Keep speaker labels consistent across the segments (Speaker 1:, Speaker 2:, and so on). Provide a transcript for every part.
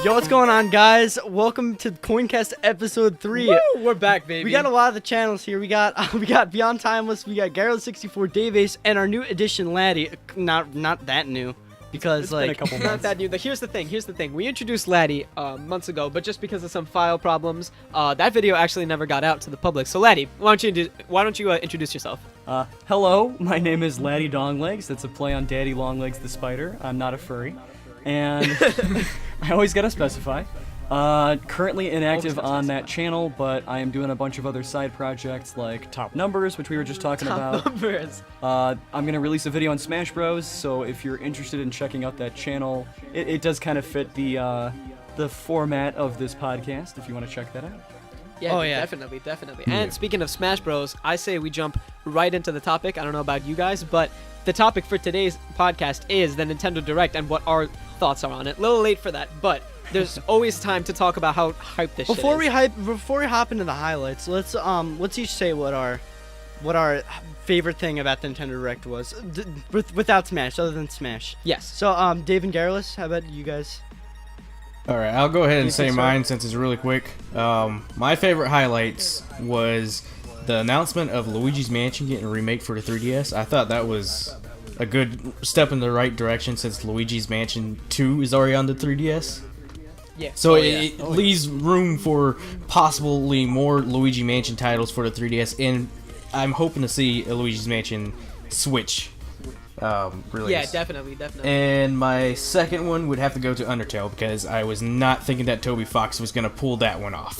Speaker 1: Yo, what's going on, guys? Welcome to CoinCast episode 3.
Speaker 2: Woo, we're back, baby.
Speaker 1: We got a lot of the channels here. We got Beyond Timeless, we got Garrett64, DaveAce, and our new addition, Laddy. Not that new, because
Speaker 2: it's
Speaker 1: like
Speaker 2: been a couple months. Not that new. Here's the thing. We introduced Laddy months ago, but just because of some file problems, that video actually never got out to the public. So Laddy, why don't you introduce yourself?
Speaker 3: Hello, my name is Laddy Donglegs. That's a play on Daddy Longlegs the spider. I'm not a furry. And I always gotta specify. Currently inactive on that channel, but I am doing a bunch of other side projects like Top Numbers, which we were just talking about.
Speaker 2: Numbers.
Speaker 3: I'm gonna release a video on Smash Bros. So if you're interested in checking out that channel, it does kind of fit the format of this podcast. If you want to check that out.
Speaker 2: Yeah, definitely. And speaking of Smash Bros, I say we jump right into the topic. I don't know about you guys, but the topic for today's podcast is the Nintendo Direct and what our thoughts are on it. A little late for that, but there's always time to talk about how hyped this
Speaker 1: before
Speaker 2: shit is.
Speaker 1: Before we hop into the highlights, let's each say what our favorite thing about the Nintendo Direct was, without Smash, other than Smash.
Speaker 2: Yes.
Speaker 1: So Dave and Garrulus, how about you guys?
Speaker 4: All right, I'll go ahead and say mine since it's really quick. My favorite highlights was the announcement of Luigi's Mansion getting a remake for the 3DS. I thought that was a good step in the right direction since Luigi's Mansion 2 is already on the 3DS.
Speaker 2: Yeah.
Speaker 4: So it leaves room for possibly more Luigi Mansion titles for the 3DS, and I'm hoping to see a Luigi's Mansion Switch release.
Speaker 2: Yeah, definitely.
Speaker 4: And my second one would have to go to Undertale because I was not thinking that Toby Fox was going to pull that one off.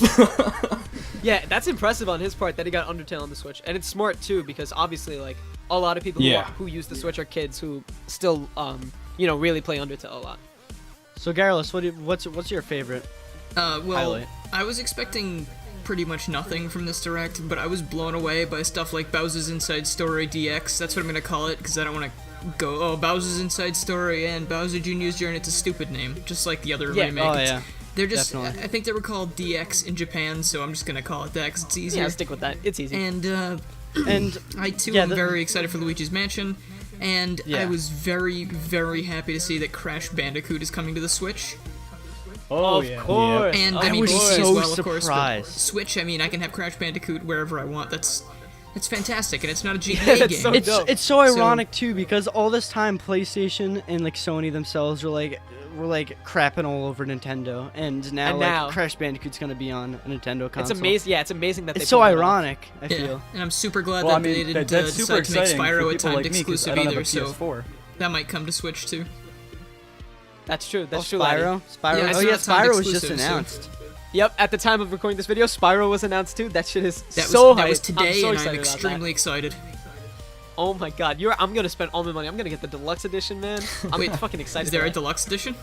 Speaker 2: Yeah, that's impressive on his part that he got Undertale on the Switch, and it's smart too because obviously like a lot of people who use the Switch are kids who still really play Undertale a lot.
Speaker 1: So Garrulus, what's your favorite? Highlight?
Speaker 5: I was expecting pretty much nothing from this Direct, but I was blown away by stuff like Bowser's Inside Story DX. That's what I'm gonna call it because I don't want to go Bowser's Inside Story and Bowser Jr.'s Journey. It's a stupid name, just like the other remake.
Speaker 1: Oh yeah.
Speaker 5: They're just,
Speaker 1: Definitely.
Speaker 5: I think they were called DX in Japan, so I'm just gonna call it that because it's easier.
Speaker 2: Yeah, stick with that. It's easy.
Speaker 5: And I too am very excited for Luigi's Mansion, and I was very, very happy to see that Crash Bandicoot is coming to the Switch.
Speaker 3: Oh,
Speaker 2: of course.
Speaker 5: And
Speaker 1: I
Speaker 5: I mean,
Speaker 1: was
Speaker 5: PC
Speaker 1: so
Speaker 5: as well, of course.
Speaker 1: surprised.
Speaker 5: But Switch, I mean, I can have Crash Bandicoot wherever I want. That's fantastic, and it's not a GTA
Speaker 2: that's
Speaker 5: game.
Speaker 2: so dope.
Speaker 1: It's so ironic too because all this time PlayStation and like Sony themselves were like crapping all over Nintendo, and now Crash Bandicoot's gonna be on a Nintendo console.
Speaker 2: It's amazing. Yeah, it's amazing that
Speaker 1: It's
Speaker 2: they
Speaker 1: so
Speaker 2: pulled it off.
Speaker 1: ironic. I feel.
Speaker 5: And I'm super glad
Speaker 3: Well,
Speaker 5: that they didn't
Speaker 3: that's super
Speaker 5: decide to make
Speaker 3: exciting for
Speaker 5: Spyro a
Speaker 3: people
Speaker 5: timed
Speaker 3: like me 'cause
Speaker 5: exclusive
Speaker 3: I don't have
Speaker 5: either,
Speaker 3: a
Speaker 5: so
Speaker 3: PS4.
Speaker 5: that might come to Switch too.
Speaker 2: That's true. That's
Speaker 1: Oh,
Speaker 2: true. Laddy.
Speaker 1: Spyro.
Speaker 5: Yeah, it's
Speaker 1: oh yeah,
Speaker 5: not timed
Speaker 1: Spyro was just
Speaker 5: exclusive, so-
Speaker 1: announced.
Speaker 2: Yep. At the time of recording this video, Spyro was announced too. That shit is
Speaker 5: That
Speaker 2: so
Speaker 5: was
Speaker 2: hyped.
Speaker 5: today,
Speaker 2: I'm so
Speaker 5: and
Speaker 2: excited
Speaker 5: I'm
Speaker 2: about that.
Speaker 5: extremely excited.
Speaker 2: Oh my god, I'm gonna spend all my money. I'm gonna get the deluxe edition, man. I'm fucking excited.
Speaker 5: Is there
Speaker 2: for
Speaker 5: a
Speaker 2: that.
Speaker 5: deluxe edition?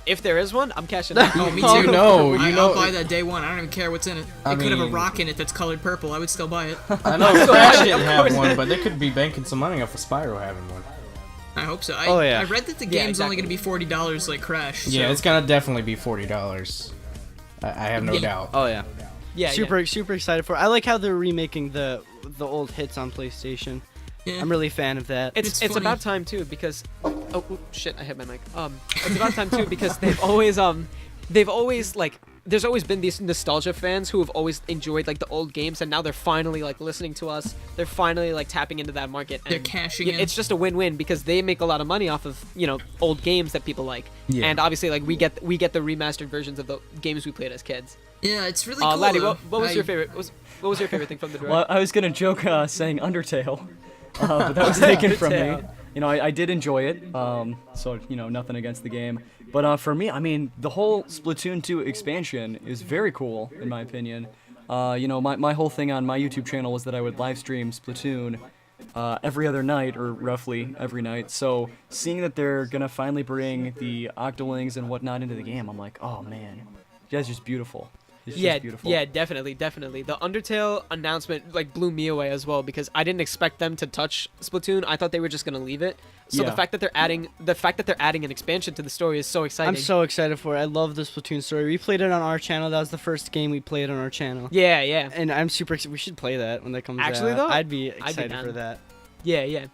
Speaker 2: If there is one, I'm cashing out.
Speaker 5: Oh, me
Speaker 4: Oh,
Speaker 5: too.
Speaker 4: no,
Speaker 5: I'll buy that day one. I don't even care what's in it.
Speaker 4: I
Speaker 5: It could have a
Speaker 4: mean-
Speaker 5: rock in it that's colored purple. I would still buy it.
Speaker 4: I know Crash didn't have one, but they could be banking some money off of Spyro having one.
Speaker 5: I hope so.
Speaker 1: Oh, yeah.
Speaker 5: I read that the
Speaker 2: Yeah,
Speaker 5: game's only
Speaker 2: exactly.
Speaker 5: going to be $40 like Crash.
Speaker 4: Yeah,
Speaker 5: so.
Speaker 4: it's gonna definitely be $40. I have no doubt.
Speaker 1: Oh yeah.
Speaker 2: Yeah,
Speaker 1: super excited for it. I like how they're remaking the old hits on PlayStation.
Speaker 5: Yeah.
Speaker 1: I'm really a fan of that.
Speaker 2: It's
Speaker 5: funny.
Speaker 2: about time too because shit, I hit my mic. It's about time too because they've always like there's always been these nostalgia fans who have always enjoyed like the old games, and now they're finally like listening to us. They're finally like tapping into that market. And
Speaker 5: They're cashing in.
Speaker 2: It's just a win-win because they make a lot of money off of old games that people like,
Speaker 4: Yeah.
Speaker 2: and obviously like we get the remastered versions of the games we played as kids.
Speaker 5: Yeah, it's really cool.
Speaker 2: Laddie,
Speaker 5: though.
Speaker 2: what was your favorite? What was your favorite thing from the Direct?
Speaker 3: Well, I was gonna joke saying Undertale, but that was taken from me.
Speaker 2: Undertale.
Speaker 3: I did enjoy it, so nothing against the game. But for me, I mean, the whole Splatoon 2 expansion is very cool in my opinion. My whole thing on my YouTube channel was that I would live stream Splatoon every other night, or roughly every night. So seeing that they're gonna finally bring the Octolings and whatnot into the game, I'm like, oh man, you guys are just beautiful. It's just beautiful.
Speaker 2: Yeah, definitely. The Undertale announcement like blew me away as well because I didn't expect them to touch Splatoon. I thought they were just gonna leave it. So
Speaker 3: Yeah.
Speaker 2: the fact that they're adding an expansion to the story is so exciting.
Speaker 1: I'm so excited for it. I love the Splatoon story. We played it on our channel. That was the first game we played on our channel.
Speaker 2: Yeah.
Speaker 1: And I'm super excited. We should play that when that comes out.
Speaker 2: Actually, though,
Speaker 1: I'd be excited
Speaker 2: down.
Speaker 1: for that.
Speaker 2: Yeah.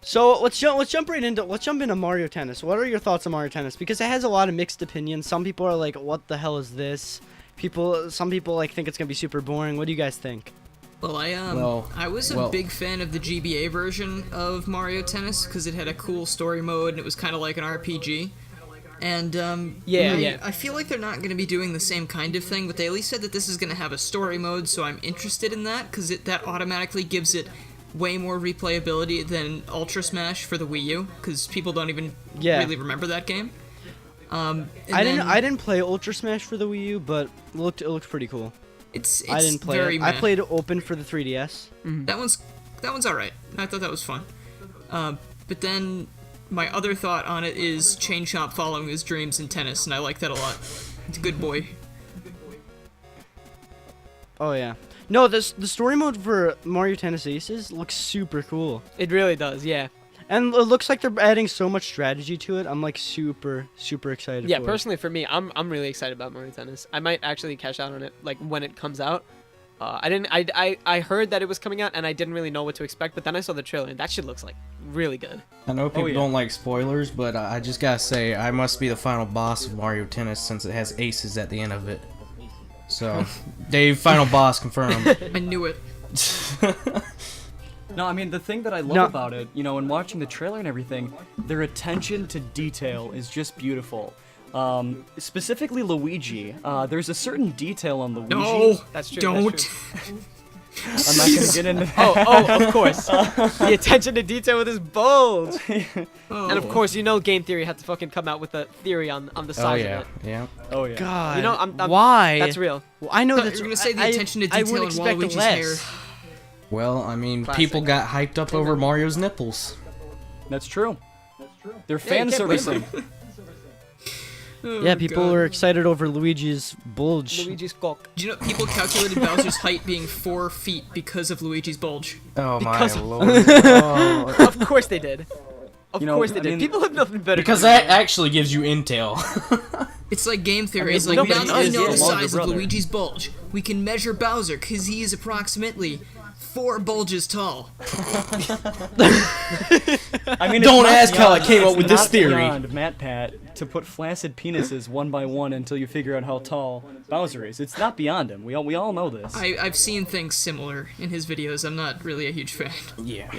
Speaker 1: So let's jump into Mario Tennis. What are your thoughts on Mario Tennis? Because it has a lot of mixed opinions. Some people are like, "What the hell is this?" Some people like think it's gonna be super boring. What do you guys think?
Speaker 5: Well, I was a big fan of the GBA version of Mario Tennis because it had a cool story mode and it was kind of like an RPG. And I feel like they're not going to be doing the same kind of thing, but they at least said that this is going to have a story mode, so I'm interested in that because that automatically gives it way more replayability than Ultra Smash for the Wii U, because people don't even really remember that game. I
Speaker 1: didn't play Ultra Smash for the Wii U, but it looked pretty cool.
Speaker 5: It's
Speaker 1: I didn't play
Speaker 5: very
Speaker 1: it.
Speaker 5: meh.
Speaker 1: I played it open for the 3DS.
Speaker 5: Mm-hmm. That one's alright. I thought that was fun. But then my other thought on it is Chain Chomp following his dreams in tennis, and I like that a lot. It's a good boy.
Speaker 1: Oh yeah. No, the story mode for Mario Tennis Aces looks super cool.
Speaker 2: It really does, yeah.
Speaker 1: And it looks like they're adding so much strategy to it. I'm like super excited.
Speaker 2: Yeah,
Speaker 1: for
Speaker 2: personally for me, I'm really excited about Mario Tennis. I might actually cash out on it like when it comes out. I heard that it was coming out and I didn't really know what to expect, but then I saw the trailer and that shit looks like really good.
Speaker 4: I know people don't like spoilers, but I just gotta say I must be the final boss of Mario Tennis since it has aces at the end of it. So, Dave, final boss confirmed.
Speaker 5: I knew it.
Speaker 3: No, I mean, the thing that I love about it, you know, in watching the trailer and everything, their attention to detail is just beautiful. Specifically Luigi, there's a certain detail on Luigi.
Speaker 5: No,
Speaker 2: that's true.
Speaker 5: Don't.
Speaker 2: That's true.
Speaker 3: I'm not gonna get into that.
Speaker 2: Oh, of course. The attention to detail with his bulge.
Speaker 5: Oh.
Speaker 2: And of course, you know, Game Theory had to fucking come out with a theory on the size of it.
Speaker 4: Yeah.
Speaker 3: Oh yeah.
Speaker 1: God.
Speaker 2: You know, I'm
Speaker 1: why?
Speaker 2: That's real.
Speaker 1: Well, I know
Speaker 5: You're
Speaker 1: that's.
Speaker 5: gonna say the attention to
Speaker 1: I
Speaker 5: detail
Speaker 1: would
Speaker 5: in
Speaker 1: expect
Speaker 5: Waluigi's
Speaker 1: less.
Speaker 5: hair.
Speaker 4: Well, I mean,
Speaker 2: Classic.
Speaker 4: people got hyped up over Mario's nipples.
Speaker 3: That's true. They're
Speaker 2: Yeah,
Speaker 3: fan
Speaker 2: you can't blame
Speaker 3: servicing.
Speaker 5: Oh,
Speaker 1: Yeah, people
Speaker 5: God.
Speaker 1: were excited over Luigi's bulge.
Speaker 2: Luigi's cock.
Speaker 5: Do you know people calculated Bowser's height being 4 feet because of Luigi's bulge?
Speaker 4: Oh
Speaker 2: Because
Speaker 4: my
Speaker 2: of-
Speaker 4: lord. Oh.
Speaker 2: Of course they did. Of
Speaker 3: You know,
Speaker 2: course they
Speaker 3: I
Speaker 2: did.
Speaker 3: mean-
Speaker 2: People have nothing better
Speaker 4: Because
Speaker 2: to do.
Speaker 4: that actually gives you intel.
Speaker 5: It's like game theory.
Speaker 3: I mean,
Speaker 5: It's like,
Speaker 3: nobody
Speaker 5: now that we
Speaker 3: does,
Speaker 5: know
Speaker 3: yeah.
Speaker 5: the
Speaker 3: Longer
Speaker 5: size of
Speaker 3: brother.
Speaker 5: Luigi's bulge, we can measure Bowser because he is approximately 4 bulges tall.
Speaker 3: I mean,
Speaker 4: Don't
Speaker 3: it's not
Speaker 4: ask how I
Speaker 3: beyond-
Speaker 4: came up
Speaker 3: it's
Speaker 4: with this
Speaker 3: not
Speaker 4: theory.
Speaker 3: beyond MatPat to put flaccid penises one by one until you figure out how tall Bowser is. It's not beyond him. We all know this.
Speaker 5: I've seen things similar in his videos. I'm not really a huge fan.
Speaker 4: Yeah.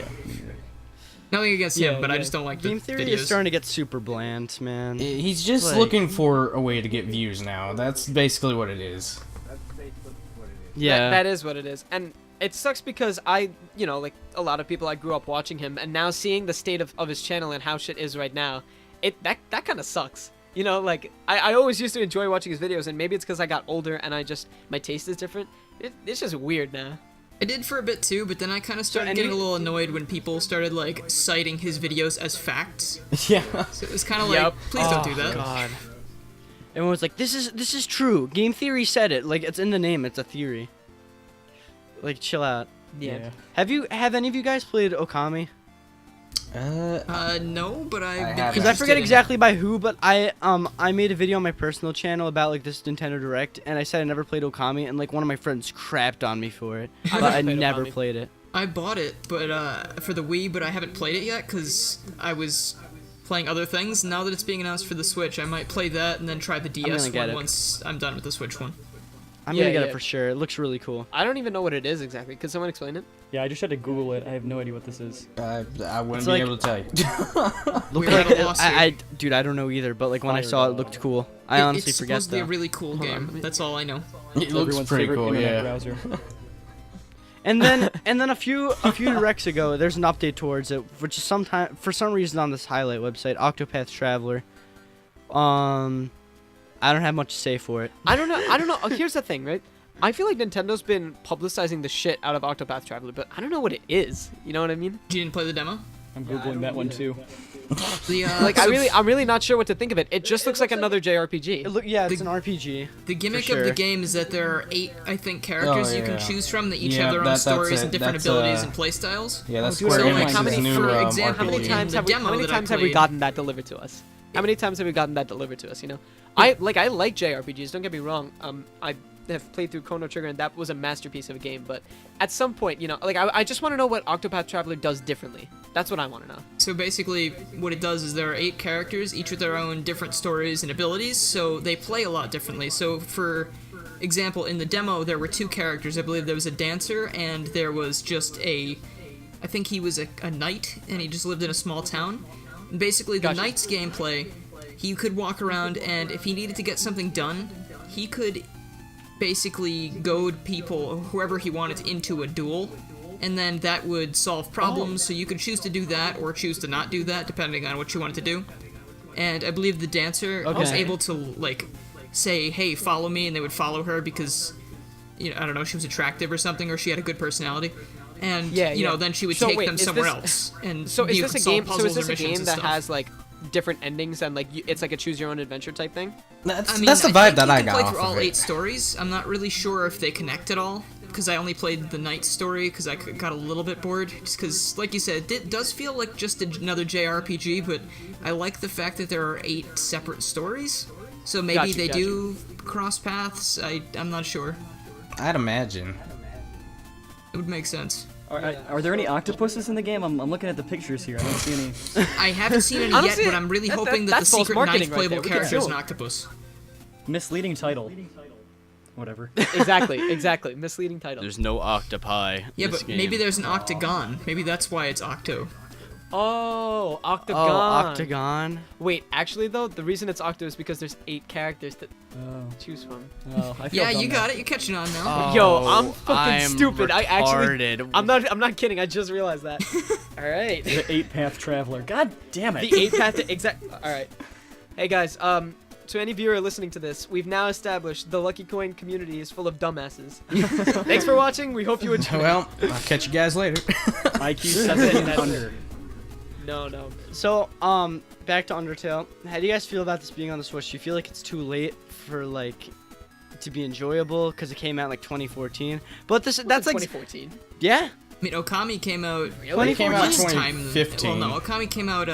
Speaker 5: Nothing against
Speaker 3: Yeah,
Speaker 5: him, but I
Speaker 3: yeah.
Speaker 5: just don't like the
Speaker 1: Game Theory
Speaker 5: videos.
Speaker 1: is starting to get super bland, man.
Speaker 4: He's just
Speaker 1: Like-
Speaker 4: looking for a way to get views now. That's basically what it is.
Speaker 1: Yeah.
Speaker 2: That is what it is. And it sucks because I, you know, like a lot of people, I grew up watching him, and now seeing the state of his channel and how shit is right now, that kind of sucks. You know, like I always used to enjoy watching his videos, and maybe it's because I got older and my taste is different. It's just weird now.
Speaker 5: I did for a bit too, but then I kind of started
Speaker 1: and
Speaker 5: getting
Speaker 1: you-
Speaker 5: a little annoyed when people started like citing his videos as facts.
Speaker 4: Yeah.
Speaker 5: So it was kind of like,
Speaker 2: Yep.
Speaker 5: please don't do that.
Speaker 1: God. Everyone was like, "This is true. Game Theory said it. Like it's in the name. It's a theory." Like, chill out.
Speaker 2: Yeah.
Speaker 1: Have any of you guys played Okami?
Speaker 5: No, but I've been
Speaker 4: haven't.
Speaker 1: Because I forget
Speaker 5: interested in it.
Speaker 1: exactly by who, but I made a video on my personal channel about like this Nintendo Direct, and I said I never played Okami, and like one of my friends crapped on me for it, but I
Speaker 2: played
Speaker 1: never
Speaker 2: Okami.
Speaker 1: played it.
Speaker 5: I bought it, but for the Wii, but I haven't played it yet because I was playing other things. Now that it's being announced for the Switch, I might play that and then try the DS
Speaker 1: gonna get
Speaker 5: one
Speaker 1: it.
Speaker 5: once I'm done with the Switch one.
Speaker 1: I'm
Speaker 2: Yeah,
Speaker 1: gonna get
Speaker 2: yeah.
Speaker 1: it for sure. It looks really cool.
Speaker 2: I don't even know what it is exactly. Could someone explain it?
Speaker 3: Yeah, I just had to Google it. I have no idea what this is.
Speaker 4: I wouldn't
Speaker 1: It's
Speaker 4: be
Speaker 1: like-
Speaker 4: able to tell you.
Speaker 1: Looked
Speaker 5: We're
Speaker 1: like
Speaker 5: at a lawsuit.
Speaker 1: dude, I don't know either, but like when I
Speaker 3: Fireball.
Speaker 1: saw it, looked cool. I honestly
Speaker 5: it's
Speaker 1: forget
Speaker 5: supposed to be a
Speaker 1: though.
Speaker 5: really cool game. That's all I know.
Speaker 4: It looks
Speaker 3: Everyone's
Speaker 4: pretty
Speaker 3: favorite
Speaker 4: cool,
Speaker 3: internet
Speaker 4: yeah.
Speaker 3: browser.
Speaker 1: And then a few directs ago, there's an update towards it, which is for some reason on this highlight website, Octopod Traveler. I don't have much to say for it.
Speaker 2: I don't know. Oh, here's the thing, right? I feel like Nintendo's been publicizing the shit out of Octopath Traveler, but I don't know what it is. You know what I mean?
Speaker 5: You didn't play the demo?
Speaker 3: I'm googling that one too.
Speaker 5: The,
Speaker 2: Like,
Speaker 5: so
Speaker 2: I'm really not sure what to think of it. It just looks like another JRPG.
Speaker 1: Yeah, it's
Speaker 5: The-
Speaker 1: an RPG.
Speaker 5: the gimmick
Speaker 1: for
Speaker 5: of the
Speaker 1: sure.
Speaker 5: game is that there are 8, I think, characters you
Speaker 4: yeah.
Speaker 5: can choose from that each
Speaker 4: Yeah,
Speaker 5: have their own
Speaker 4: that's
Speaker 5: stories
Speaker 4: it.
Speaker 5: and different
Speaker 4: That's,
Speaker 5: abilities and playstyles.
Speaker 4: Yeah, that's
Speaker 2: dude,
Speaker 4: Square
Speaker 2: so, like,
Speaker 4: Enix's
Speaker 2: how many-
Speaker 4: new
Speaker 5: for example,
Speaker 2: How many
Speaker 4: RPG.
Speaker 2: times
Speaker 5: the
Speaker 2: have we?
Speaker 5: demo
Speaker 2: How many
Speaker 5: that I
Speaker 2: times have we
Speaker 5: played-
Speaker 2: gotten that delivered to us? How many times have we gotten that delivered to us? You know, I like JRPGs. Don't get me wrong. have played through Chrono Trigger, and that was a masterpiece of a game. But at some point, like I just want to know what Octopod Traveler does differently. That's what I want to know.
Speaker 5: So basically, what it does is there are 8 characters, each with their own different stories and abilities, so they play a lot differently. So for example, in the demo, there were 2 characters. I believe there was a dancer, and there was just I think he was a knight, and he just lived in a small town. And basically, the knight's gameplay, he could walk around, and if he needed to get something done, he could basically goad people, whoever he wanted, into a duel, and then that would solve problems, so you could choose to do that or choose to not do that, depending on what you wanted to do. And I believe the dancer was able to, like, say, hey, follow me, and they would follow her because, I don't know, she was attractive or something, or she had a good personality. And, then she would take them somewhere else. And
Speaker 2: so is this a game? So is this a
Speaker 5: missions
Speaker 2: game
Speaker 5: and
Speaker 2: that
Speaker 5: stuff.
Speaker 2: has like different endings and like it's like a choose your own adventure type thing?
Speaker 4: That's
Speaker 5: I mean,
Speaker 4: the
Speaker 5: I
Speaker 4: vibe
Speaker 5: think
Speaker 4: that
Speaker 5: you
Speaker 4: I
Speaker 5: can
Speaker 4: got
Speaker 5: play
Speaker 4: off
Speaker 5: through
Speaker 4: of
Speaker 5: all
Speaker 4: it.
Speaker 5: 8 stories. I'm not really sure if they connect at all, because I only played the night story because I got a little bit bored. Just because, like you said, it does feel like just another JRPG, but I like the fact that there are 8 separate stories. So maybe they do cross paths. I'm not sure.
Speaker 4: I'd imagine.
Speaker 5: It would make sense.
Speaker 3: Are there any octopuses in the game? I'm looking at the pictures here. I don't see any.
Speaker 5: I haven't seen any
Speaker 2: Honestly,
Speaker 5: yet, but I'm really hoping that the
Speaker 2: that's false
Speaker 5: secret
Speaker 2: marketing
Speaker 5: ninth
Speaker 2: right
Speaker 5: playable
Speaker 2: there. We can
Speaker 5: character is
Speaker 2: show
Speaker 5: an
Speaker 2: 'em.
Speaker 5: octopus.
Speaker 3: Misleading title. Whatever.
Speaker 2: Exactly. Misleading title.
Speaker 6: There's no octopi. in
Speaker 5: Yeah,
Speaker 6: this
Speaker 5: but
Speaker 6: game.
Speaker 5: maybe there's an octagon. Maybe that's why it's octo.
Speaker 2: Oh,
Speaker 1: Oh,
Speaker 2: Octagon.
Speaker 1: Octagon.
Speaker 2: Wait, actually though, the reason it's Octo is because there's 8 characters to
Speaker 3: Oh,
Speaker 2: choose from.
Speaker 3: I feel
Speaker 5: Yeah,
Speaker 3: dumb
Speaker 5: you
Speaker 3: now.
Speaker 5: got it. You're catching on now.
Speaker 2: Yo, I'm fucking
Speaker 6: I'm
Speaker 2: stupid. I actually,
Speaker 6: retarded.
Speaker 2: I'm not kidding. I just realized that. All right.
Speaker 3: The 8-path traveler. God damn it.
Speaker 2: The 8 path. Exact. All right. Hey guys. To any viewer listening to this, we've now established the Lucky Coin community is full of dumbasses. Thanks for watching. We hope you enjoyed.
Speaker 4: Well, I'll catch you guys later.
Speaker 3: IQ 17 and under.
Speaker 2: No.
Speaker 1: So, back to Undertale. How do you guys feel about this being on the Switch? Do you feel like it's too late for like to be enjoyable because it came out like 2014? But that's like
Speaker 2: 2014.
Speaker 1: yeah.
Speaker 5: I mean, Okami came out.
Speaker 4: It came out
Speaker 5: last time.
Speaker 4: 2015.
Speaker 5: Well, no, Okami came out.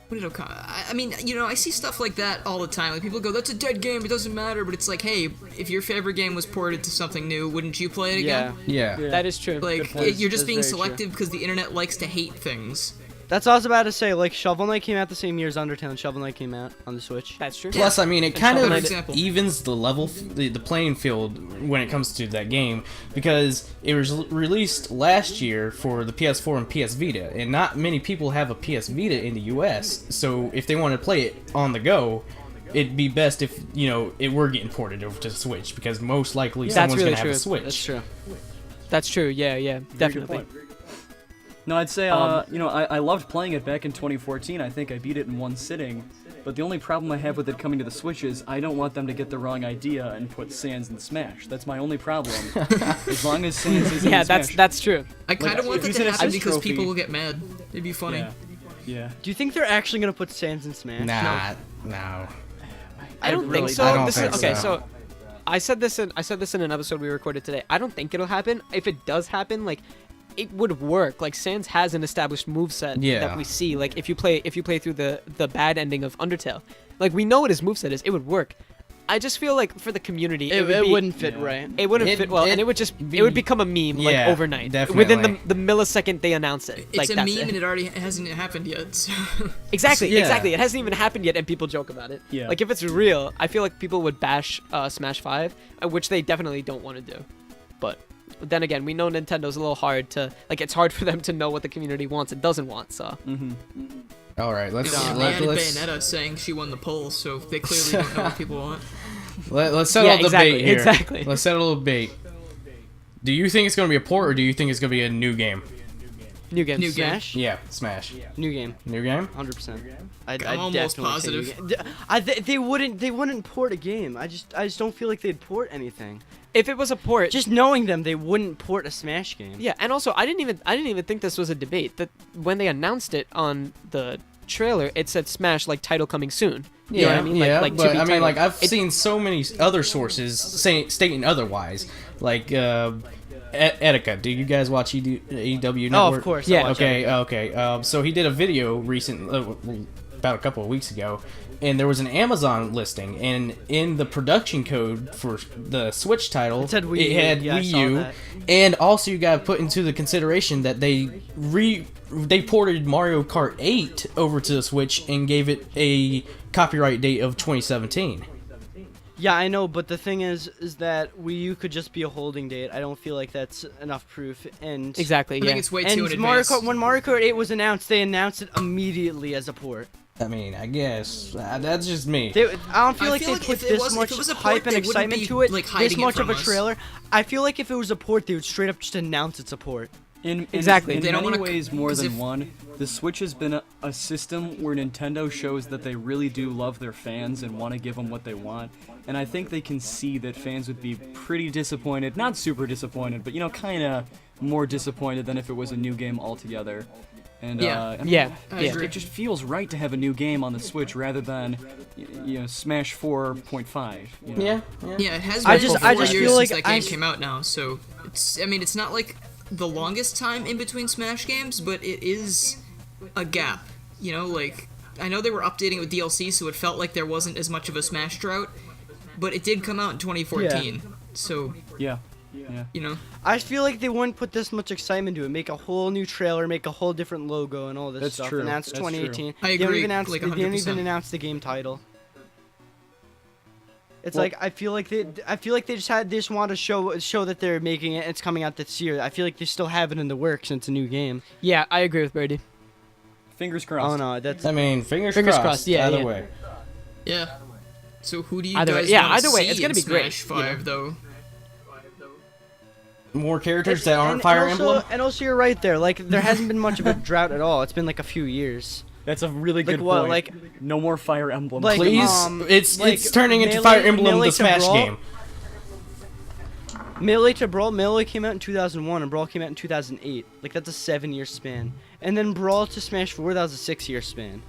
Speaker 5: What did Okami? I mean, I see stuff like that all the time. Like people go, "That's a dead game. It doesn't matter." But it's like, hey, if your favorite game was ported to something new, wouldn't you play it
Speaker 1: Yeah.
Speaker 5: again?
Speaker 4: Yeah.
Speaker 2: That is true.
Speaker 5: Like
Speaker 1: point.
Speaker 5: you're just
Speaker 1: That's
Speaker 5: being
Speaker 1: very true.
Speaker 5: selective because the internet likes to hate things.
Speaker 1: That's what I was about to say. Like Shovel Knight came out the same year as Undertale, and Shovel Knight came out on the Switch.
Speaker 2: That's true.
Speaker 4: Plus, I mean, it kind
Speaker 5: Shovel Knight
Speaker 4: of
Speaker 5: example.
Speaker 4: evens the level, the playing field when it comes to that game because it was released last year for the PS4 and PS Vita, and not many people have a PS Vita in the US. So if they want to play it on the go, it'd be best if it were getting ported over to the Switch because most likely
Speaker 2: That's
Speaker 4: someone's
Speaker 2: really
Speaker 4: gonna
Speaker 2: true.
Speaker 4: have a Switch.
Speaker 1: That's true.
Speaker 2: That's true. Yeah.
Speaker 3: Very good
Speaker 2: Definitely.
Speaker 3: point. No, I'd say, I loved playing it back in 2014. I think I beat it in one sitting. But the only problem I have with it coming to the Switch is I don't want them to get the wrong idea and put Sans in Smash. That's my only problem. As long as Sans is
Speaker 2: Yeah,
Speaker 3: in Smash.
Speaker 2: that's true.
Speaker 5: I kind of want
Speaker 3: if
Speaker 5: that
Speaker 3: he's
Speaker 5: to
Speaker 3: an
Speaker 5: happen
Speaker 3: assist
Speaker 5: because
Speaker 3: trophy-
Speaker 5: people will get mad. It'd be funny.
Speaker 3: Yeah.
Speaker 1: Do you think they're actually gonna put Sans in Smash?
Speaker 4: Nah, no.
Speaker 2: I don't
Speaker 1: really
Speaker 2: think so.
Speaker 4: I don't
Speaker 2: This
Speaker 4: think
Speaker 2: is okay.
Speaker 4: so.
Speaker 2: So, I said this in an episode we recorded today. I don't think it'll happen. If it does happen, like, it would work. Like Sans has an established moveset
Speaker 4: Yeah.
Speaker 2: that we see. Like if you play through the bad ending of Undertale, like we know what his moveset is. It would work. I just feel like for the community,
Speaker 1: It
Speaker 2: would be-
Speaker 1: wouldn't fit right.
Speaker 2: It wouldn't
Speaker 4: It-
Speaker 2: fit well, and
Speaker 4: it
Speaker 2: it would just
Speaker 4: be-
Speaker 2: it would become a meme like
Speaker 4: Yeah,
Speaker 2: overnight.
Speaker 4: definitely.
Speaker 2: Within the millisecond they announce it.
Speaker 5: It's
Speaker 2: Like
Speaker 5: a
Speaker 2: that's
Speaker 5: meme
Speaker 2: it.
Speaker 5: and it already hasn't happened yet. So.
Speaker 2: Exactly,
Speaker 4: Yeah.
Speaker 2: exactly. It hasn't even happened yet, and people joke about it.
Speaker 3: Yeah.
Speaker 2: Like if it's real, I feel like people would bash Smash 5, which they definitely don't want to do. But then again, we know Nintendo's a little hard to like. It's hard for them to know what the community wants and doesn't want. So
Speaker 4: All right, let's
Speaker 5: They
Speaker 4: let's
Speaker 5: added
Speaker 4: let's,
Speaker 5: Bayonetta saying she won the poll, so they clearly don't know what people want.
Speaker 4: let's settle
Speaker 2: Yeah,
Speaker 4: the
Speaker 2: exactly,
Speaker 4: debate here.
Speaker 2: exactly.
Speaker 4: Let's settle the debate. Do you think it's going to be a port or do you think it's going to be a new game?
Speaker 2: new game.
Speaker 5: New game.
Speaker 1: Smash.
Speaker 4: Yeah, Smash.
Speaker 1: New game.
Speaker 4: New game?
Speaker 1: 100%.
Speaker 5: I'm almost positive.
Speaker 1: They wouldn't port a game. I just don't feel like they'd port anything.
Speaker 2: If it was a port,
Speaker 1: Just knowing them, they wouldn't port a Smash game.
Speaker 2: yeah. And also, I didn't even think this was a debate. That when they announced it on the trailer, it said Smash like title coming soon. You know what I mean?
Speaker 4: Yeah,
Speaker 2: like to
Speaker 4: but
Speaker 2: be
Speaker 4: I mean,
Speaker 2: titled.
Speaker 4: like I've seen so many other sources stating otherwise. Like Etika. Do you guys watch AEW Network?
Speaker 1: Oh, of course. I
Speaker 2: Yeah.
Speaker 1: watch
Speaker 4: Okay. So he did a video about about a couple of weeks ago, and there was an Amazon listing, and in the production code for the Switch title,
Speaker 1: It said Wii U.
Speaker 4: it had
Speaker 1: Yeah, I
Speaker 4: Wii
Speaker 1: saw
Speaker 4: U,
Speaker 1: that.
Speaker 4: and also you got to put into the consideration that they ported Mario Kart 8 over to the Switch and gave it a copyright date of 2017.
Speaker 1: Yeah, I know, but the thing is that Wii U could just be a holding date. I don't feel like that's enough proof. And
Speaker 2: Exactly.
Speaker 5: I
Speaker 2: Yeah.
Speaker 5: think it's way too in
Speaker 1: and Mario
Speaker 5: advance.
Speaker 1: Kart, when Mario Kart 8 was announced, they announced it immediately as a port.
Speaker 4: I mean, I guess that's just me.
Speaker 1: I don't feel
Speaker 5: I
Speaker 1: like
Speaker 5: feel
Speaker 1: they
Speaker 5: like
Speaker 1: put
Speaker 5: if it
Speaker 1: this
Speaker 5: was- if
Speaker 1: much
Speaker 5: it was a port,
Speaker 1: hype and
Speaker 5: they wouldn't
Speaker 1: excitement
Speaker 5: be,
Speaker 1: to it,
Speaker 5: like,
Speaker 1: this
Speaker 5: hiding it
Speaker 1: much of
Speaker 5: from
Speaker 1: a
Speaker 5: us.
Speaker 1: trailer. I feel like if it was a port, they would straight up just announce it's a port.
Speaker 2: Exactly.
Speaker 3: In
Speaker 5: They don't
Speaker 3: many
Speaker 5: wanna-
Speaker 3: ways more
Speaker 5: 'cause
Speaker 3: than
Speaker 5: if-
Speaker 3: one, the Switch has been a system where Nintendo shows that they really do love their fans and want to give them what they want. And I think they can see that fans would be pretty disappointed, not super disappointed, but kind of more disappointed than if it was a new game altogether. And
Speaker 5: Yeah.
Speaker 3: I mean,
Speaker 2: Yeah.
Speaker 5: I
Speaker 2: Yeah.
Speaker 5: agree.
Speaker 3: it just feels right to have a new game on the Switch rather than Smash 4.5.
Speaker 4: Yeah.
Speaker 5: Yeah, it has
Speaker 1: I
Speaker 5: been
Speaker 1: just-
Speaker 5: 4
Speaker 1: I just
Speaker 5: years
Speaker 1: feel like
Speaker 5: since that game
Speaker 1: I-
Speaker 5: came out now, so it's not like the longest time in between Smash games, but it is a gap. Like I know they were updating it with DLC, so it felt like there wasn't as much of a Smash drought, but it did come out in 2014. So,
Speaker 3: Yeah.
Speaker 1: I feel like they wouldn't put this much excitement into it. Make a whole new trailer, make a whole different logo, and all this
Speaker 3: That's
Speaker 1: stuff.
Speaker 3: true.
Speaker 1: Announce
Speaker 3: That's
Speaker 1: 2018.
Speaker 5: I
Speaker 1: They don't
Speaker 5: agree,
Speaker 1: even announce.
Speaker 5: like
Speaker 1: They didn't even
Speaker 5: 100%.
Speaker 1: announce the game title. It's
Speaker 3: Well-
Speaker 1: like I feel like they just want to show that they're making it. And it's coming out this year. I feel like they still have it in the works and it's a new game.
Speaker 2: Yeah, I agree with Brady.
Speaker 3: Fingers crossed.
Speaker 1: Oh no, that's
Speaker 4: I mean, fingers
Speaker 2: Fingers
Speaker 4: crossed.
Speaker 2: crossed, yeah,
Speaker 4: Either
Speaker 2: yeah.
Speaker 4: way.
Speaker 5: yeah. So who do you
Speaker 2: Either way-
Speaker 5: guys
Speaker 2: yeah,
Speaker 5: wanna
Speaker 2: either way,
Speaker 5: see
Speaker 2: it's gonna
Speaker 5: in
Speaker 2: be great,
Speaker 5: Smash 5 though?
Speaker 4: More characters
Speaker 1: It's-
Speaker 4: that aren't
Speaker 1: and
Speaker 4: Fire
Speaker 1: also,
Speaker 4: Emblem.
Speaker 1: And also, you're right there. Like there hasn't been much of a drought at all. It's been like a few years.
Speaker 3: That's a really
Speaker 1: Like
Speaker 3: good
Speaker 1: what,
Speaker 3: point.
Speaker 1: like-
Speaker 3: no more Fire Emblem.
Speaker 1: Like,
Speaker 4: Please,
Speaker 1: like,
Speaker 4: it's turning into
Speaker 1: Melee-
Speaker 4: Fire Emblem
Speaker 1: Melee
Speaker 4: the
Speaker 1: to
Speaker 4: Smash
Speaker 1: Brawl?
Speaker 4: game.
Speaker 1: Melee to Brawl, Melee came out in 2001 and Brawl came out in 2008. Like that's a 7-year span. And then Brawl to Smash 4, that was a 6-year span.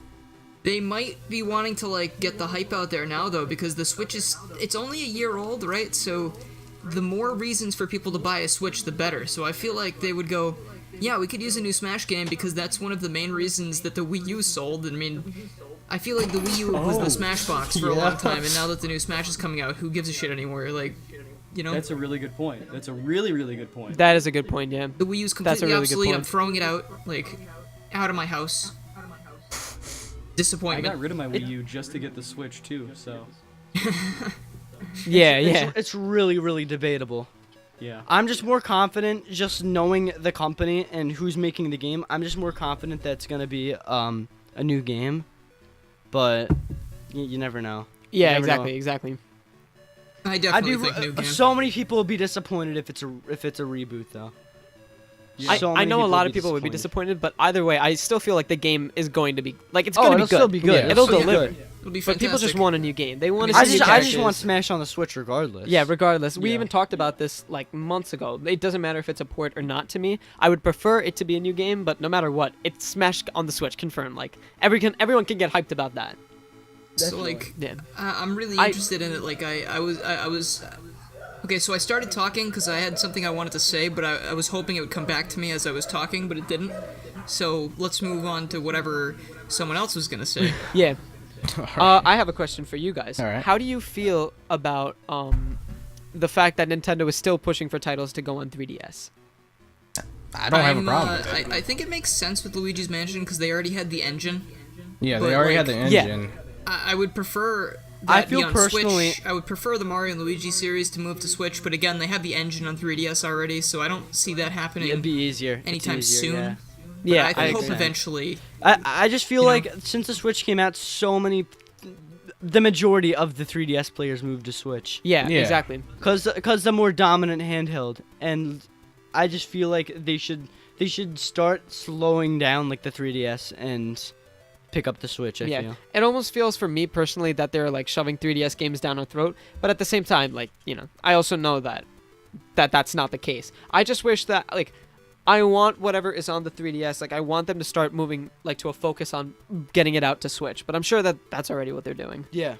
Speaker 5: They might be wanting to like get the hype out there now though, because the Switch it's only a year old, right? So the more reasons for people to buy a Switch, the better. So I feel like they would go, yeah, we could use a new Smash game because that's one of the main reasons that the Wii U sold. I mean, I feel like the Wii U was the Smash box for a long time, and now that the new Smash is coming out, who gives a shit anymore? Like,
Speaker 3: That's a really good point. That's a really, really good point.
Speaker 2: That is a good point. Yeah.
Speaker 5: the Wii U's
Speaker 2: That's a
Speaker 5: completely
Speaker 2: really good
Speaker 5: obsolete. I'm
Speaker 2: point.
Speaker 5: throwing it out, like, out of my house.
Speaker 3: I
Speaker 5: Disappointment.
Speaker 3: got rid of my Wii U just to get the Switch too, so
Speaker 2: Yeah. Yeah.
Speaker 1: It's really, really debatable.
Speaker 3: yeah.
Speaker 1: I'm just more confident just knowing the company and who's making the game. I'm just more confident that it's going to be a new game. But you never know. You
Speaker 2: Yeah.
Speaker 1: never
Speaker 2: Exactly.
Speaker 1: know.
Speaker 2: Exactly.
Speaker 5: I
Speaker 1: I
Speaker 5: definitely
Speaker 1: do.
Speaker 5: think new game.
Speaker 1: So many people will be disappointed if it's a reboot though. So
Speaker 2: I
Speaker 1: many
Speaker 2: know a lot
Speaker 1: will
Speaker 2: of people would be disappointed, but either way, I still feel like the game is going to be like it's going to be
Speaker 1: it'll
Speaker 2: good.
Speaker 1: still be good.
Speaker 4: Yeah,
Speaker 2: It'll
Speaker 1: still be
Speaker 2: deliver.
Speaker 1: good.
Speaker 5: It'll be
Speaker 2: But
Speaker 5: fantastic.
Speaker 2: people just want a new game. They want to
Speaker 5: I
Speaker 2: see
Speaker 5: just-
Speaker 2: new
Speaker 1: I just want
Speaker 2: characters.
Speaker 1: Smash on the Switch regardless.
Speaker 2: Yeah, regardless. We
Speaker 3: Yeah.
Speaker 2: even talked about this like months ago. It doesn't matter if it's a port or not to me. I would prefer it to be a new game, but no matter what, it's Smash on the Switch, confirmed. Like everyone can get hyped about that.
Speaker 5: So like,
Speaker 2: Yeah.
Speaker 5: I'm really
Speaker 2: I-
Speaker 5: interested in it. Like I was. Okay, so I started talking because I had something I wanted to say, but I was hoping it would come back to me as I was talking, but it didn't. So let's move on to whatever someone else was gonna say.
Speaker 2: Yeah. I have a question for you guys.
Speaker 4: All right.
Speaker 2: How do you feel about the fact that Nintendo is still pushing for titles to go on 3DS?
Speaker 4: I don't have a problem with it.
Speaker 5: I think it makes sense with Luigi's Mansion because they already had the engine.
Speaker 4: Yeah,
Speaker 5: but,
Speaker 4: they already
Speaker 5: like-
Speaker 4: had the
Speaker 2: Yeah.
Speaker 4: engine.
Speaker 5: I would prefer.
Speaker 1: I
Speaker 5: That
Speaker 1: feel
Speaker 5: be on
Speaker 1: personally-
Speaker 5: Switch. I would prefer the Mario and Luigi series to move to Switch, but again, they have the engine on 3DS already, so I don't see that happening
Speaker 1: It'd be easier. It's
Speaker 5: anytime
Speaker 1: easier,
Speaker 5: soon.
Speaker 1: yeah.
Speaker 5: But
Speaker 2: Yeah,
Speaker 5: I hope
Speaker 2: agree.
Speaker 5: eventually.
Speaker 1: I just feel
Speaker 5: You know?
Speaker 1: like since the Switch came out, the majority of the 3DS players moved to Switch.
Speaker 2: Yeah,
Speaker 4: Yeah.
Speaker 2: exactly.
Speaker 1: Cause the more dominant handheld, and I just feel like they should start slowing down like the 3DS and pick up the Switch. I
Speaker 2: Yeah,
Speaker 1: feel.
Speaker 2: it almost feels for me personally that they're like shoving 3DS games down our throat, but at the same time, like I also know that that's not the case. I just wish that like I want whatever is on the 3DS, like I want them to start moving like to a focus on getting it out to Switch, but I'm sure that that's already what they're doing.
Speaker 1: Yeah,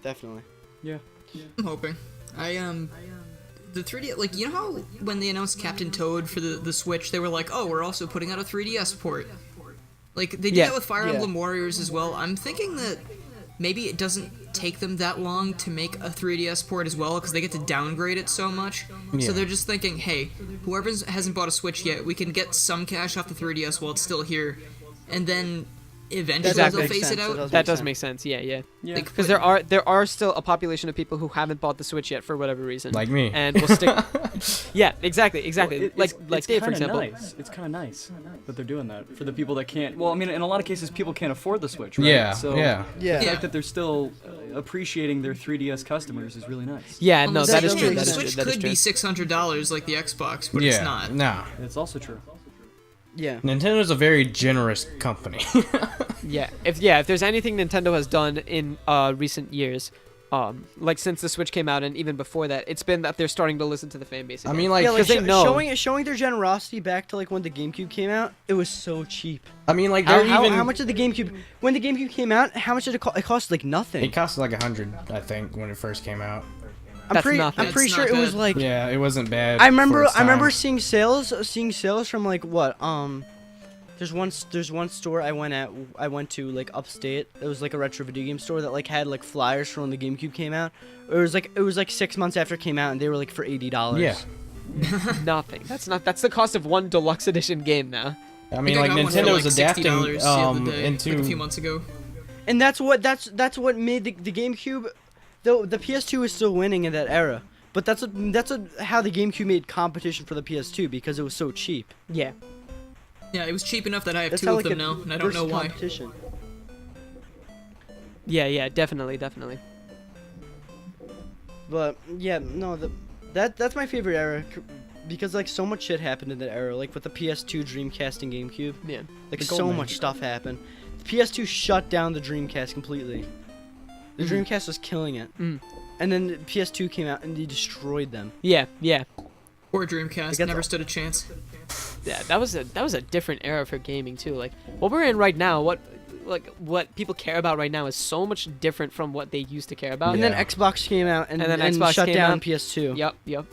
Speaker 1: definitely.
Speaker 5: I'm hoping. The 3D, like, you know how when they announced Captain Toad for the Switch, they were like, oh, we're also putting out a 3DS port. Like, they did
Speaker 2: Yeah,
Speaker 5: that with Fire
Speaker 1: yeah.
Speaker 5: Emblem Warriors as well. I'm thinking that maybe it doesn't take them that long to make a 3DS port as well, because they get to downgrade it so much.
Speaker 4: Yeah.
Speaker 5: So they're just thinking, hey, whoever hasn't bought a Switch yet, we can get some cash off the 3DS while it's still here, and then eventually
Speaker 2: Exactly.
Speaker 5: they'll phase it
Speaker 1: Makes sense.
Speaker 5: out.
Speaker 2: That does make sense. Yeah, yeah.
Speaker 3: Yeah.
Speaker 5: Like,
Speaker 2: Because there are still a population of people who haven't bought the Switch yet for whatever reason.
Speaker 4: Like me.
Speaker 2: And will stick. Yeah, exactly.
Speaker 3: Well,
Speaker 2: like
Speaker 3: it's
Speaker 2: Dave, for
Speaker 3: kinda
Speaker 2: example.
Speaker 3: Nice. It's kind of nice that they're doing that for the people that can't. Well, I mean, in a lot of cases, people can't afford the Switch, right?
Speaker 4: Yeah,
Speaker 3: So
Speaker 4: yeah.
Speaker 1: Yeah.
Speaker 3: the fact that they're still appreciating their 3DS customers is really nice.
Speaker 2: Yeah,
Speaker 5: On
Speaker 2: no,
Speaker 5: the
Speaker 2: that is
Speaker 5: same
Speaker 2: true.
Speaker 5: hand,
Speaker 2: That
Speaker 5: the
Speaker 2: is true.
Speaker 5: Switch
Speaker 2: That is
Speaker 5: could
Speaker 2: true.
Speaker 5: be $600 like the Xbox, but
Speaker 4: yeah.
Speaker 5: it's not.
Speaker 4: Nah.
Speaker 3: It's also true.
Speaker 1: Yeah.
Speaker 4: Nintendo's a very generous company.
Speaker 2: Yeah, if there's anything Nintendo has done in recent years, like since the Switch came out and even before that, it's been that they're starting to listen to the fan base.
Speaker 4: I
Speaker 2: Again.
Speaker 4: mean, like,
Speaker 1: Yeah, like
Speaker 2: they know.
Speaker 1: showing their generosity back to like when the GameCube came out, it was so cheap.
Speaker 4: I mean, like,
Speaker 1: How,
Speaker 4: they're
Speaker 1: how,
Speaker 4: even.
Speaker 1: how much did the GameCube when the GameCube came out? How much did it cost? It cost like nothing.
Speaker 4: It cost like 100, I think, when it first came out.
Speaker 1: I'm
Speaker 2: That's
Speaker 1: pretty,
Speaker 2: nothing.
Speaker 1: I'm pretty
Speaker 5: That's
Speaker 1: sure
Speaker 5: not
Speaker 1: it was
Speaker 5: bad.
Speaker 1: like.
Speaker 4: Yeah, it wasn't bad.
Speaker 1: I
Speaker 4: for
Speaker 1: remember
Speaker 4: its time.
Speaker 1: seeing sales from like what there's one store I went to like upstate. It was like a retro video game store that like had like flyers from when the GameCube came out. It was like 6 months after it came out, and they were like for $80.
Speaker 4: Yeah.
Speaker 2: Nothing. That's the cost of one deluxe edition game now.
Speaker 4: I mean,
Speaker 5: I
Speaker 4: like,
Speaker 5: got one for,
Speaker 4: Nintendo's
Speaker 5: like,
Speaker 4: adapting
Speaker 5: $60 the other day,
Speaker 4: into.
Speaker 5: like a few months ago.
Speaker 1: And that's what made the GameCube. Though the PS2 was still winning in that era, but that's how the GameCube made competition for the PS2 because it was so cheap.
Speaker 2: Yeah.
Speaker 5: Yeah, it was cheap enough that I have
Speaker 1: That's
Speaker 5: two
Speaker 1: how
Speaker 5: of
Speaker 1: like
Speaker 5: them now, and I don't know why.
Speaker 1: competition.
Speaker 2: Yeah, definitely.
Speaker 1: But yeah, no, that's my favorite era because like so much shit happened in that era, like with the PS2, Dreamcast, and GameCube.
Speaker 2: Yeah.
Speaker 1: Like
Speaker 3: The
Speaker 1: so
Speaker 3: golden
Speaker 1: much
Speaker 3: age.
Speaker 1: stuff happened. The PS2 shut down the Dreamcast completely. The Dreamcast was killing it,
Speaker 2: Mm.
Speaker 1: and then the PS2 came out and they destroyed them.
Speaker 2: Yeah.
Speaker 5: Or Dreamcast,
Speaker 1: that's
Speaker 5: never
Speaker 1: all-
Speaker 5: stood a chance.
Speaker 2: Yeah, that was a different era for gaming too. Like what we're in right now, what people care about right now is so much different from what they used to care about.
Speaker 1: And then Xbox came out and
Speaker 2: then
Speaker 1: and
Speaker 2: Xbox
Speaker 1: shut
Speaker 2: came
Speaker 1: down
Speaker 2: out.
Speaker 1: PS2.
Speaker 2: Yep.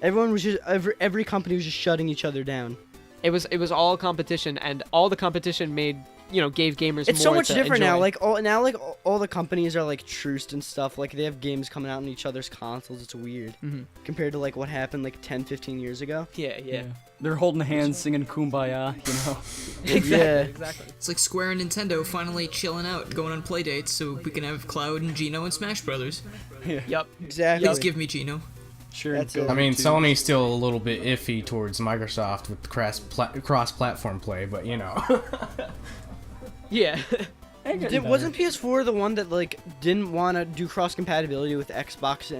Speaker 1: Everyone was just every company was just shutting each other down.
Speaker 2: It was all competition, and all the competition gave gamers
Speaker 1: It's
Speaker 2: more
Speaker 1: so much
Speaker 2: to
Speaker 1: different now.
Speaker 2: enjoy.
Speaker 1: Like all the companies are like truced and stuff. Like they have games coming out on each other's consoles. It's weird
Speaker 2: Mhm.
Speaker 1: compared to like what happened like 10, 15 years ago.
Speaker 2: Yeah.
Speaker 3: They're holding hands, singing "Kumbaya," you know.
Speaker 2: Exactly.
Speaker 5: It's like Square and Nintendo finally chilling out, going on play dates, so we can have Cloud and Gino and Smash Brothers.
Speaker 2: Yep.
Speaker 1: Exactly.
Speaker 5: Please give me Gino.
Speaker 3: Sure.
Speaker 1: That's
Speaker 3: go
Speaker 1: it.
Speaker 4: I mean,
Speaker 3: to-
Speaker 4: Sony's still a little bit iffy towards Microsoft with cross-platform play, but you know.
Speaker 2: Yeah.
Speaker 1: Wasn't PS4 the one that like didn't want to do cross compatibility with Xbox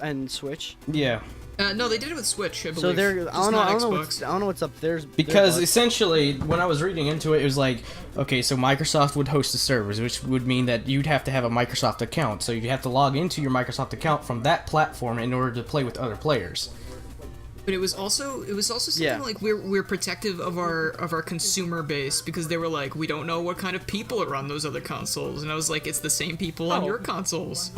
Speaker 1: and Switch?
Speaker 4: Yeah.
Speaker 5: No, they did it with Switch, I believe.
Speaker 1: So they're
Speaker 5: Just
Speaker 1: I
Speaker 5: not
Speaker 1: don't know
Speaker 5: Xbox.
Speaker 1: what's up there.
Speaker 4: Because essentially, when I was reading into it, it was like, okay, so Microsoft would host the servers, which would mean that you'd have to have a Microsoft account. So you'd have to log into your Microsoft account from that platform in order to play with other players.
Speaker 5: But it was also something
Speaker 1: Yeah.
Speaker 5: like we're protective of our consumer base, because they were like, we don't know what kind of people are on those other consoles, and I was like, it's the same people on
Speaker 2: Oh.
Speaker 5: your consoles.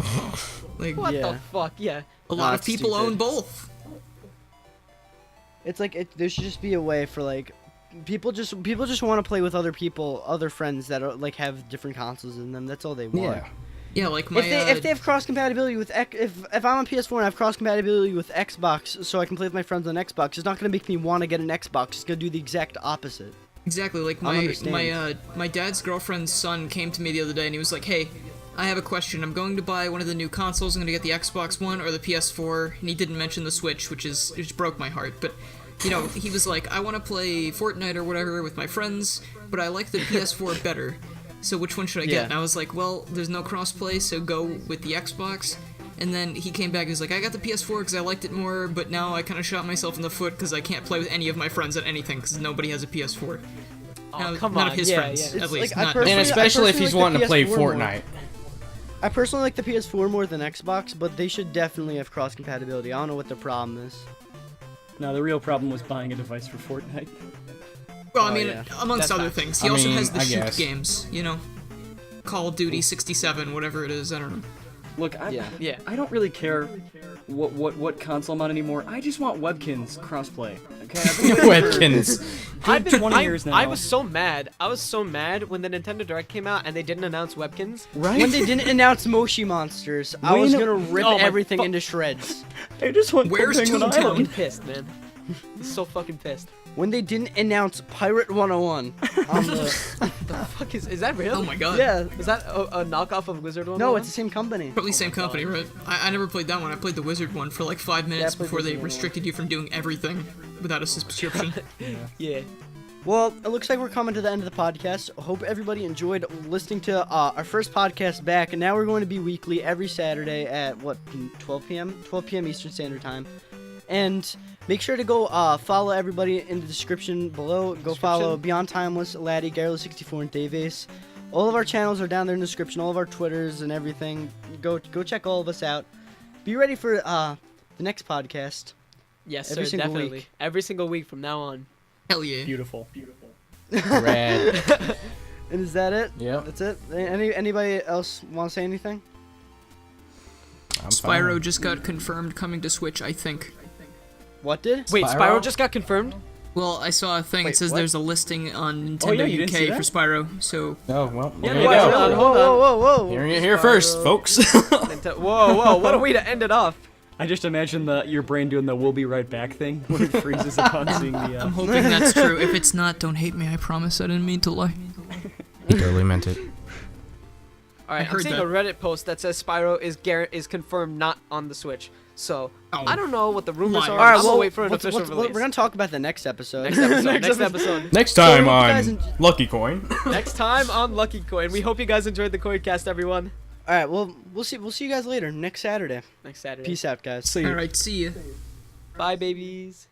Speaker 5: Like
Speaker 2: What
Speaker 1: Yeah.
Speaker 2: the fuck? Yeah.
Speaker 5: a lot of
Speaker 1: That's
Speaker 5: people
Speaker 1: stupid.
Speaker 5: own both.
Speaker 1: It's like there should just be a way for like people just want to play with other people, other friends that are like have different consoles in them. That's all they want.
Speaker 4: Yeah.
Speaker 5: Yeah, like my
Speaker 1: If they have cross compatibility with if I'm on PS4 and I have cross compatibility with Xbox, so I can play with my friends on Xbox, it's not gonna make me want to get an Xbox. It's gonna do the exact opposite.
Speaker 5: exactly like
Speaker 1: I understand.
Speaker 5: my dad's girlfriend's son came to me the other day and he was like, hey, I have a question. I'm going to buy one of the new consoles. I'm going to get the Xbox One or the PS4. And he didn't mention the Switch, which broke my heart. But, you know, he was like, I want to play Fortnite or whatever with my friends, but I like the PS4 better. So which one should I get?
Speaker 1: Yeah.
Speaker 5: And I was like, well, there's no crossplay, so go with the Xbox. And then he came back and was like, I got the PS4 because I liked it more, but now I kind of shot myself in the foot because I can't play with any of my friends at anything because nobody has a PS4.
Speaker 2: Oh, come
Speaker 5: none
Speaker 2: on.
Speaker 5: of his
Speaker 2: Yeah,
Speaker 5: friends,
Speaker 2: yeah.
Speaker 5: at
Speaker 1: It's
Speaker 5: least.
Speaker 1: like, I
Speaker 5: not
Speaker 1: personally-
Speaker 4: And especially if
Speaker 1: personally
Speaker 4: he's
Speaker 1: like
Speaker 4: wanting
Speaker 1: the
Speaker 4: to play
Speaker 1: PS4 more.
Speaker 4: Fortnite.
Speaker 1: I personally like the PS4 more than Xbox, but they should definitely have cross compatibility. I don't know what the problem is.
Speaker 3: No, the real problem was buying a device for Fortnite.
Speaker 5: Well, I
Speaker 1: Oh,
Speaker 5: mean,
Speaker 1: yeah.
Speaker 5: amongst
Speaker 2: That's
Speaker 5: other
Speaker 2: facts.
Speaker 5: things. He
Speaker 4: I
Speaker 5: also
Speaker 4: mean,
Speaker 5: has the
Speaker 4: I
Speaker 5: shoot
Speaker 4: guess.
Speaker 5: games, you know? Call of Duty 67, whatever it is, I don't know.
Speaker 3: Look,
Speaker 2: Yeah.
Speaker 3: I don't really care what console I'm on anymore. I just want Webkinz crossplay. Okay, I've been waiting for
Speaker 4: Webkins.
Speaker 2: I've been
Speaker 3: 20 years now.
Speaker 2: I was so mad. I was so mad when the Nintendo Direct came out and they didn't announce Webkins.
Speaker 3: right.
Speaker 1: When they didn't announce Moshi Monsters, I was
Speaker 3: When-
Speaker 1: gonna rip
Speaker 2: Oh my
Speaker 1: everything
Speaker 2: fu-
Speaker 1: into shreds.
Speaker 3: I just want
Speaker 5: Where's
Speaker 3: Penguin
Speaker 5: Toontown?
Speaker 3: Island.
Speaker 2: Fucking pissed, man. So fucking pissed.
Speaker 1: When they didn't announce Pirate 101 on the
Speaker 2: Fuck is that real?
Speaker 5: Oh my god.
Speaker 1: yeah.
Speaker 2: Is that a knockoff of Wizard One?
Speaker 1: No, it's the same company.
Speaker 5: Probably same company, right? I never played that one. I played the Wizard one for like 5 minutes
Speaker 1: I played
Speaker 5: before
Speaker 1: the
Speaker 5: they
Speaker 1: Wizard one.
Speaker 5: restricted you from doing everything without a subscription.
Speaker 2: Yeah.
Speaker 1: Well, it looks like we're coming to the end of the podcast. Hope everybody enjoyed listening to our first podcast back. And now we're going to be weekly every Saturday at 12 p.m. 12 p.m. Eastern Standard Time. And make sure to go follow everybody in the description below. Go follow Beyond Timeless, Laddy, Garrel64, and DaveAce. All of our channels are down there in the description. All of our Twitters and everything. Go check all of us out. Be ready for the next podcast.
Speaker 2: Yes,
Speaker 1: Every
Speaker 2: sir,
Speaker 1: single
Speaker 2: definitely.
Speaker 1: week.
Speaker 2: Every single week from now on.
Speaker 5: Hell yeah.
Speaker 3: Beautiful.
Speaker 4: Rad.
Speaker 1: And is that it?
Speaker 4: Yep.
Speaker 1: That's it? Anybody else want to say anything?
Speaker 4: I'm
Speaker 5: Spyro
Speaker 4: fine.
Speaker 5: just got confirmed coming to Switch, I think.
Speaker 1: What did?
Speaker 2: Wait,
Speaker 4: Spyro?
Speaker 2: Spyro just got confirmed?
Speaker 5: Well, I saw a thing.
Speaker 1: Wait,
Speaker 5: It says
Speaker 1: what?
Speaker 5: there's a listing on
Speaker 3: Oh, yeah,
Speaker 5: Nintendo
Speaker 3: you didn't see
Speaker 5: UK for
Speaker 3: that?
Speaker 5: Spyro, so
Speaker 4: Oh, well,
Speaker 2: Yeah,
Speaker 4: there you
Speaker 2: wait,
Speaker 4: go.
Speaker 2: hold on,
Speaker 1: Whoa,
Speaker 2: hold on.
Speaker 1: whoa, whoa, whoa.
Speaker 4: Hearing it here first, folks.
Speaker 2: Whoa, what a way to end it off.
Speaker 3: I just imagine your brain doing the "we'll be right back" thing when it freezes upon seeing the.
Speaker 5: I'm hoping that's true. If it's not, don't hate me. I promise I didn't mean to lie.
Speaker 4: He totally meant it.
Speaker 2: All right, I'm
Speaker 5: heard
Speaker 2: seeing
Speaker 5: that.
Speaker 2: a Reddit post that says Spyro is confirmed not on the Switch. So I don't know what the rumors
Speaker 5: Liar.
Speaker 2: are.
Speaker 1: All right,
Speaker 2: I'm
Speaker 1: well,
Speaker 2: gonna wait for an
Speaker 1: what's-
Speaker 2: official
Speaker 1: what's-
Speaker 2: release.
Speaker 1: we're gonna talk about the next episode.
Speaker 2: Next episode. next episode.
Speaker 4: Next time
Speaker 1: So, you
Speaker 4: on
Speaker 1: guys
Speaker 4: Lucky Coin.
Speaker 2: Next time on Lucky Coin. We hope you guys enjoyed the CoinCast, everyone.
Speaker 1: All right, well, we'll see you guys later next Saturday.
Speaker 2: Next Saturday.
Speaker 1: Peace out, guys.
Speaker 3: See you.
Speaker 5: Alright, see ya.
Speaker 2: Bye, babies.